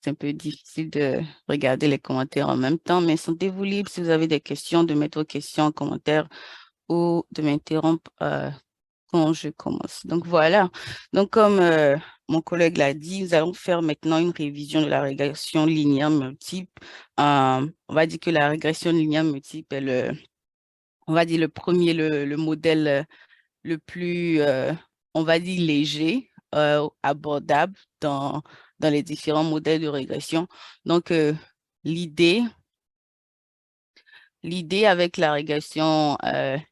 c'est un peu difficile de regarder les commentaires en même temps, mais sentez-vous libre si vous avez des questions, de mettre vos questions en commentaire ou de m'interrompre quand je commence. Donc voilà. Donc comme mon collègue l'a dit, nous allons faire maintenant une révision de la régression linéaire multiple. On va dire que la régression linéaire multiple est on va dire le premier, le modèle le plus, on va dire, léger, abordable dans les différents modèles de régression. Donc, l'idée, l'idée avec la régression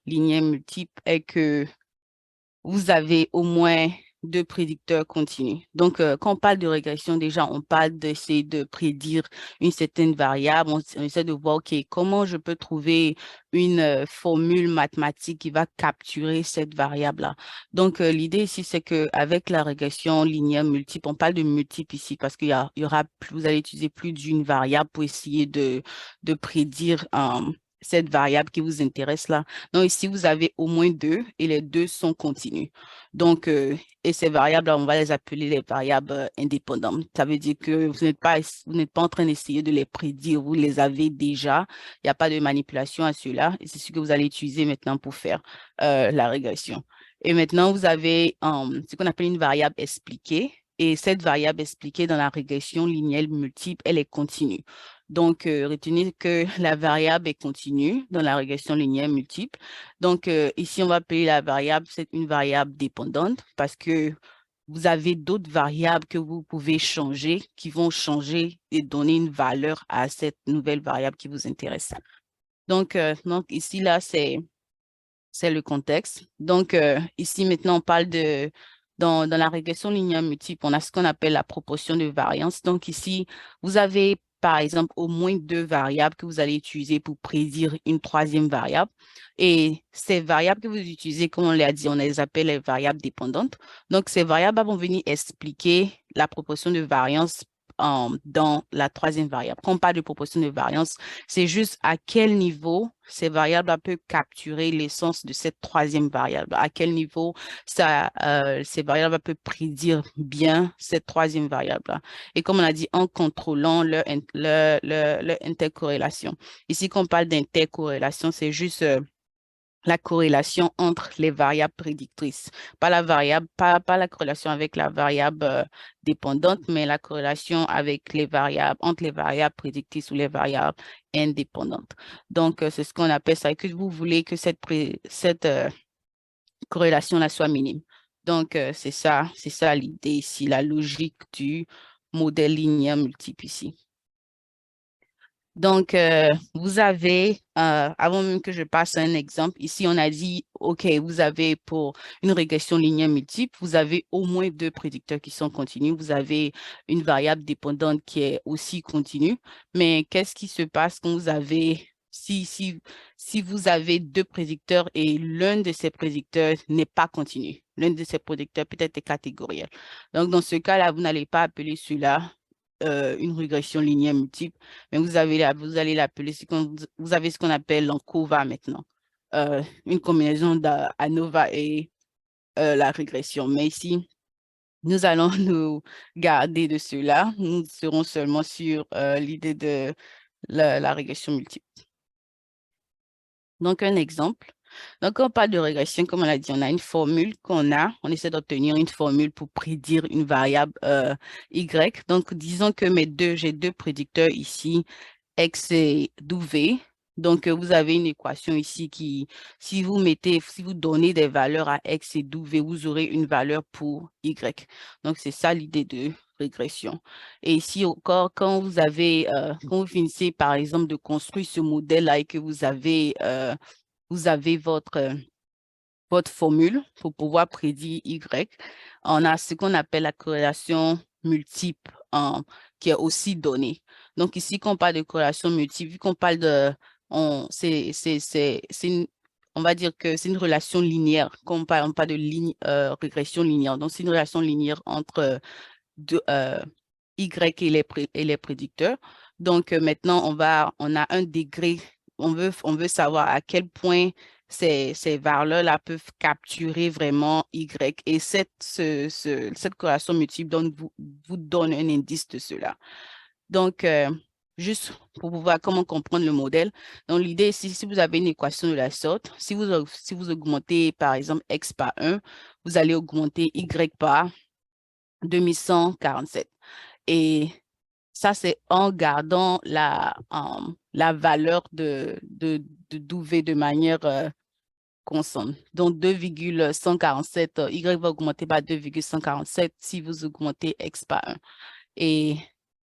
linéaire multiple est que vous avez au moins deux prédicteurs continus. Donc, quand on parle de régression, déjà, on parle d'essayer de prédire une certaine variable. On essaie de voir, OK, comment je peux trouver une formule mathématique qui va capturer cette variable-là. Donc, l'idée ici, c'est qu'avec la régression linéaire multiple, on parle de multiple ici parce il y aura vous allez utiliser plus d'une variable pour essayer de prédire cette variable qui vous intéresse là. Donc, ici, vous avez au moins deux et les deux sont continus. Donc, et ces variables, on va les appeler les variables indépendantes. Ça veut dire que vous n'êtes pas en train d'essayer de les prédire, vous les avez déjà. Il n'y a pas de manipulation à cela. Et c'est ce que vous allez utiliser maintenant pour faire la régression. Et maintenant, vous avez ce qu'on appelle une variable expliquée. Et cette variable expliquée dans la régression linéaire multiple, elle est continue. Donc, retenez que la variable est continue dans la régression linéaire multiple. Donc, ici, on va appeler la variable, c'est une variable dépendante parce que vous avez d'autres variables que vous pouvez changer, qui vont changer et donner une valeur à cette nouvelle variable qui vous intéresse. Donc ici, là, c'est le contexte. Donc, ici, maintenant, on parle dans la régression linéaire multiple, on a ce qu'on appelle la proportion de variance. Donc, ici, vous avez, par exemple, au moins deux variables que vous allez utiliser pour prédire une troisième variable. Et ces variables que vous utilisez, comme on l'a dit, on les appelle les variables dépendantes. Donc, ces variables vont venir expliquer la proportion de variance dans la troisième variable. Quand on parle de proportion de variance, c'est juste à quel niveau ces variables peuvent capturer l'essence de cette troisième variable, à quel niveau ces variables peuvent prédire bien cette troisième variable. Et comme on a dit, en contrôlant leur intercorrélation. Ici, quand on parle d'intercorrélation, c'est juste la corrélation entre les variables prédictrices. Pas la corrélation avec la variable dépendante, mais la corrélation avec les variables, entre les variables prédictrices ou les variables indépendantes. Donc, c'est ce qu'on appelle ça, et que vous voulez que cette corrélation-là soit minime. Donc, c'est ça l'idée ici, la logique du modèle linéaire multiple ici. Donc, vous avez, avant même que je passe à un exemple, ici, on a dit, OK, vous avez pour une régression linéaire multiple, vous avez au moins deux prédicteurs qui sont continus. Vous avez une variable dépendante qui est aussi continue. Mais qu'est-ce qui se passe quand vous avez, si vous avez deux prédicteurs et l'un de ces prédicteurs n'est pas continu? L'un de ces prédicteurs peut-être est catégoriel. Donc, dans ce cas-là, vous n'allez pas appeler cela une régression linéaire multiple, mais vous allez l'appeler, vous avez ce qu'on appelle l'ANCOVA maintenant, une combinaison d'ANOVA et la régression. Mais ici, nous allons nous garder de cela. Nous serons seulement sur l'idée de la régression multiple. Donc, un exemple. Donc, quand on parle de régression, comme on l'a dit, on a une formule on essaie d'obtenir une formule pour prédire une variable Y. Donc, disons que j'ai deux prédicteurs ici, X et W. Donc, vous avez une équation ici si vous donnez des valeurs à X et W, vous aurez une valeur pour Y. Donc, c'est ça l'idée de régression. Et ici encore, quand vous finissez, par exemple, de construire ce modèle-là et que vous avez votre formule pour pouvoir prédire Y, on a ce qu'on appelle la corrélation multiple qui est aussi donnée. Donc ici, quand on parle de corrélation multiple, vu qu'on parle on va dire que c'est une relation linéaire, quand on parle de régression linéaire. Donc c'est une relation linéaire entre Y et les prédicteurs. Donc maintenant, on a un degré, on veut savoir à quel point ces valeurs-là peuvent capturer vraiment Y. Et cette corrélation multiple vous donne un indice de cela. Donc, juste pour pouvoir comment comprendre le modèle. Donc, l'idée, si vous avez une équation de la sorte, si vous augmentez, par exemple, x par 1, vous allez augmenter y par 2147. Et ça, c'est en gardant la valeur de W de manière constante. Donc, 2,147, Y va augmenter par 2,147 si vous augmentez X par 1. Et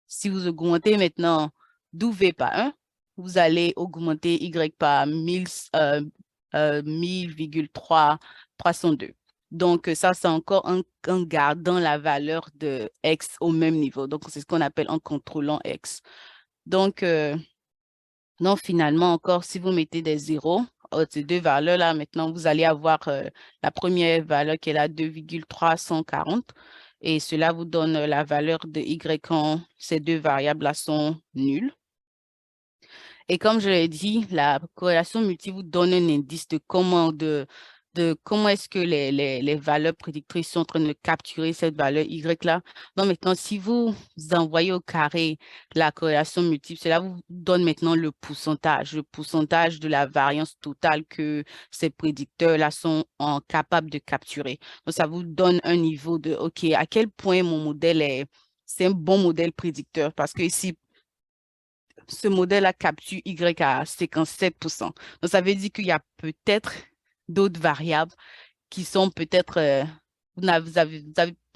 si vous augmentez maintenant W par 1, vous allez augmenter Y par 1000,302. Donc, ça, c'est encore en gardant la valeur de X au même niveau. Donc, c'est ce qu'on appelle en contrôlant X. Donc, non, finalement, encore, si vous mettez des zéros, ces deux valeurs-là, maintenant, vous allez avoir la première valeur qui est la 2,340 et cela vous donne la valeur de Y quand ces deux variables-là sont nulles. Et comme je l'ai dit, la corrélation multi vous donne un indice de comment est-ce que les valeurs prédictrices sont en train de capturer cette valeur Y-là. Donc maintenant, si vous envoyez au carré la corrélation multiple, cela vous donne maintenant le pourcentage de la variance totale que ces prédicteurs-là sont capables de capturer. Donc ça vous donne un niveau de, OK, à quel point mon modèle c'est un bon modèle prédicteur parce que ici, ce modèle-là capture Y à 57%. Donc, ça veut dire qu'il y a peut-être d'autres variables qui sont peut-être, vous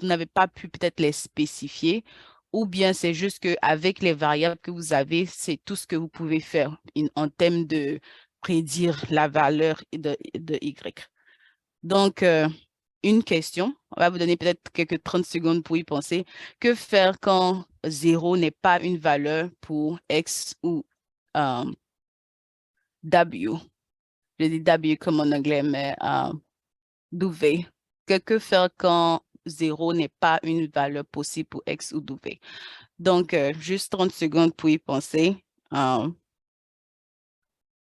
n'avez pas pu peut-être les spécifier, ou bien c'est juste qu'avec les variables que vous avez, c'est tout ce que vous pouvez faire en termes de prédire la valeur de Y. Donc, une question. On va vous donner peut-être quelques 30 secondes pour y penser. Que faire quand 0 n'est pas une valeur pour X ou W? Je dis W comme en anglais, mais W. Que faire quand 0 n'est pas une valeur possible pour X ou W? Donc, juste 30 secondes pour y penser.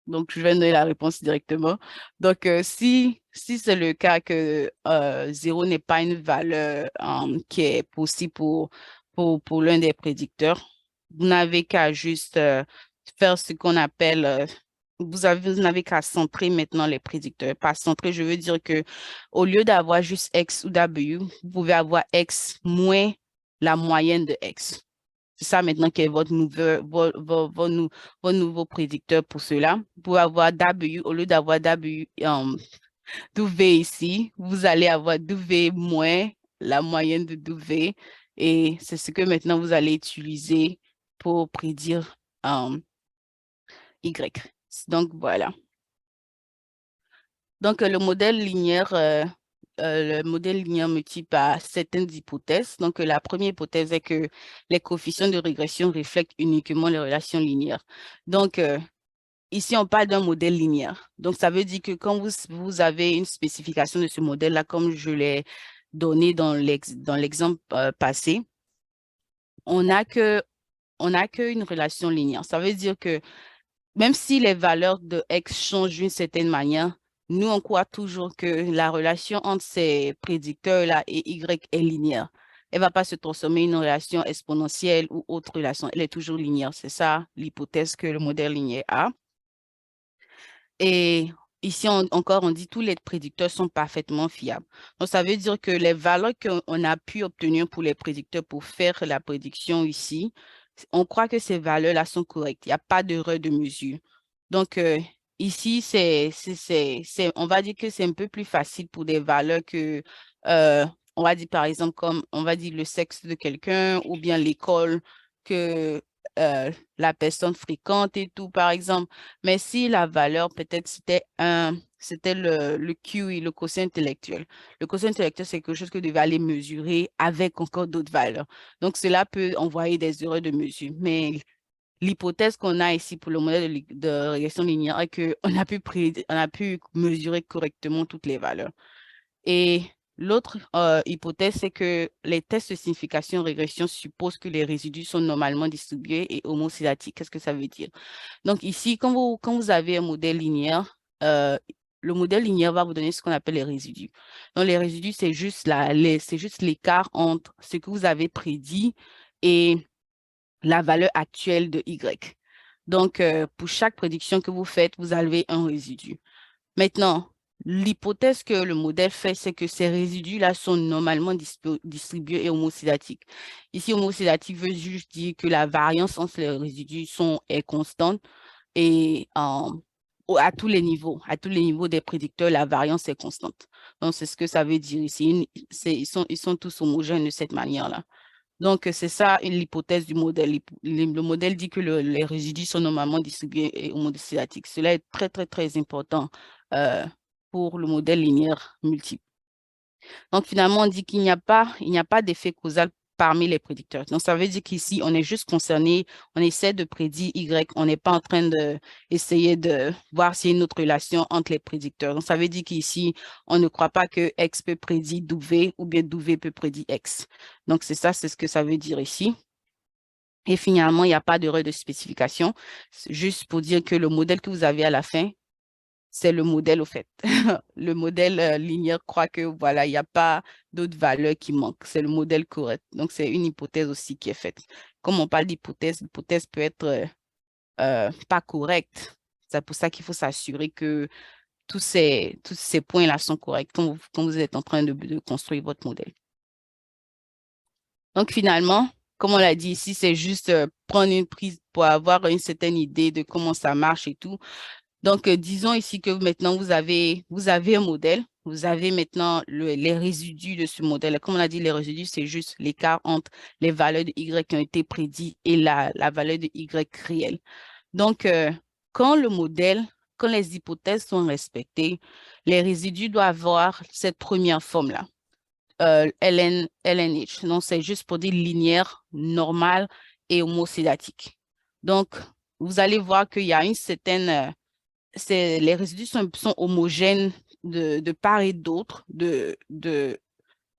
Donc, je vais donner la réponse directement. Donc, si c'est le cas que 0 n'est pas une valeur qui est possible pour l'un des prédicteurs, vous n'avez qu'à juste faire ce qu'on appelle, vous n'avez qu'à centrer maintenant les prédicteurs. Par centrer, je veux dire que au lieu d'avoir juste X ou W, vous pouvez avoir X moins la moyenne de X. C'est ça maintenant qui est votre nouveau prédicteur pour cela. Vous pouvez avoir W, au lieu d'avoir W ici, vous allez avoir W moins la moyenne de W et c'est ce que maintenant vous allez utiliser pour prédire Y. Donc voilà. Donc, le modèle linéaire multiple a certaines hypothèses. Donc, la première hypothèse est que les coefficients de régression reflètent uniquement les relations linéaires. Donc, ici, on parle d'un modèle linéaire. Donc, ça veut dire que quand vous avez une spécification de ce modèle-là, comme je l'ai donné dans l'exemple passé, on n'a qu'une relation linéaire. Ça veut dire que même si les valeurs de X changent d'une certaine manière, nous, on croit toujours que la relation entre ces prédicteurs-là et Y est linéaire. Elle ne va pas se transformer en une relation exponentielle ou autre relation. Elle est toujours linéaire. C'est ça l'hypothèse que le modèle linéaire a. Et ici, encore, on dit tous les prédicteurs sont parfaitement fiables. Donc, ça veut dire que les valeurs qu'on a pu obtenir pour les prédicteurs pour faire la prédiction ici, on croit que ces valeurs-là sont correctes. Il n'y a pas d'erreur de mesure. Donc, ici, on va dire que c'est un peu plus facile pour des valeurs que, on va dire par exemple, comme on va dire le sexe de quelqu'un ou bien l'école que la personne fréquente et tout, par exemple. Mais si la valeur, peut-être, c'était le QI, le quotient intellectuel. Le quotient intellectuel, c'est quelque chose que vous devez aller mesurer avec encore d'autres valeurs. Donc, cela peut envoyer des erreurs de mesure. Mais l'hypothèse qu'on a ici pour le modèle de régression linéaire est qu'on on a pu mesurer correctement toutes les valeurs. Et l'autre hypothèse, c'est que les tests de signification régression supposent que les résidus sont normalement distribués et homoscédatiques. Qu'est-ce que ça veut dire? Donc ici, quand vous avez un modèle linéaire, le modèle linéaire va vous donner ce qu'on appelle les résidus. Donc les résidus, c'est juste l'écart entre ce que vous avez prédit et la valeur actuelle de Y. Donc, pour chaque prédiction que vous faites, vous avez un résidu. Maintenant, l'hypothèse que le modèle fait, c'est que ces résidus-là sont normalement distribués et homoscédatiques. Ici, homoscédatique veut juste dire que la variance entre les résidus est constante et à tous les niveaux des prédicteurs, la variance est constante. Donc, c'est ce que ça veut dire ici. Ils sont tous homogènes de cette manière-là. Donc, c'est ça l'hypothèse du modèle. Le modèle dit que les résidus sont normalement distribués et homoscédatiques. Cela est très, très, très important euh, pour le modèle linéaire multiple. Donc, finalement, on dit il n'y a pas d'effet causal parmi les prédicteurs. Donc, ça veut dire qu'ici, on est juste concerné, on essaie de prédire Y, on n'est pas en train d'essayer de voir s'il y a une autre relation entre les prédicteurs. Donc, ça veut dire qu'ici, on ne croit pas que X peut prédire W ou bien W peut prédire X. Donc, c'est ça, c'est ce que ça veut dire ici. Et finalement, il n'y a pas d'erreur de spécification. C'est juste pour dire que le modèle que vous avez à la fin, c'est le modèle au fait. Le modèle linéaire croit que voilà, il n'y a pas d'autres valeurs qui manquent. C'est le modèle correct. Donc, c'est une hypothèse aussi qui est faite. Comme on parle d'hypothèse, l'hypothèse peut être pas correcte. C'est pour ça qu'il faut s'assurer que tous ces points-là sont corrects quand vous êtes en train de construire votre modèle. Donc, finalement, comme on l'a dit ici, c'est juste prendre une prise pour avoir une certaine idée de comment ça marche et tout. Donc, disons ici que maintenant, vous avez un modèle. Vous avez maintenant les résidus de ce modèle. Comme on a dit, les résidus, c'est juste l'écart entre les valeurs de Y qui ont été prédites et la valeur de Y réelle. Donc, quand le modèle, quand les hypothèses sont respectées, les résidus doivent avoir cette première forme-là, LNH. Donc, c'est juste pour dire linéaire, normal et homoscédatique. Donc, vous allez voir qu'il y a une certaine les résidus sont homogènes de part et d'autre de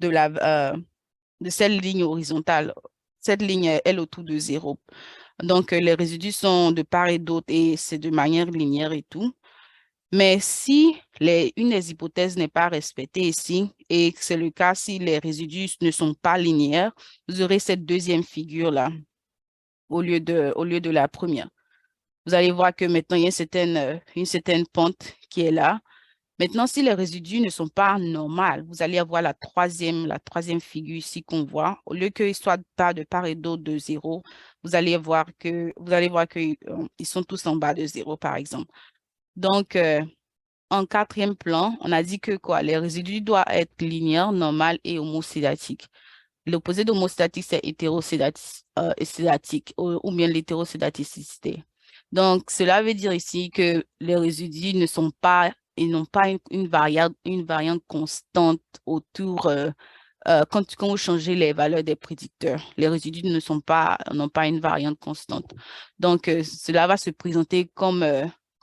de cette ligne horizontale. Cette ligne, elle, autour de 0. Donc, les résidus sont de part et d'autre et c'est de manière linéaire et tout. Mais si une des hypothèses n'est pas respectée ici, et c'est le cas si les résidus ne sont pas linéaires, vous aurez cette deuxième figure-là au lieu de la première. Vous allez voir que maintenant, il y a une certaine pente qui est là. Maintenant, si les résidus ne sont pas normaux, vous allez avoir la troisième figure ici qu'on voit. Au lieu qu'ils soient pas de part et d'autre de 0, vous allez voir que, ils sont tous en bas de 0, par exemple. Donc, en quatrième plan, on a dit que quoi? Les résidus doivent être linéaires, normaux et homoscédatiques. L'opposé d'homostatique, c'est hétérosédatique ou bien l'hétérosédaticité. Donc, cela veut dire ici que les résidus ils n'ont pas une variante constante autour, quand vous changez les valeurs des prédicteurs. Les résidus n'ont pas une variante constante. Donc, cela va se présenter comme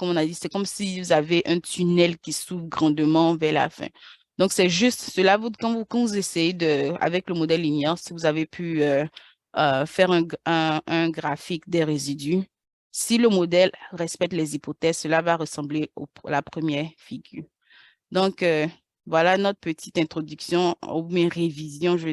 on a dit, c'est comme si vous avez un tunnel qui s'ouvre grandement vers la fin. Donc, c'est juste cela, quand vous essayez avec le modèle linéaire, si vous avez pu faire un graphique des résidus, si le modèle respecte les hypothèses, cela va ressembler à la première figure. Donc, voilà notre petite introduction ou mes révisions, je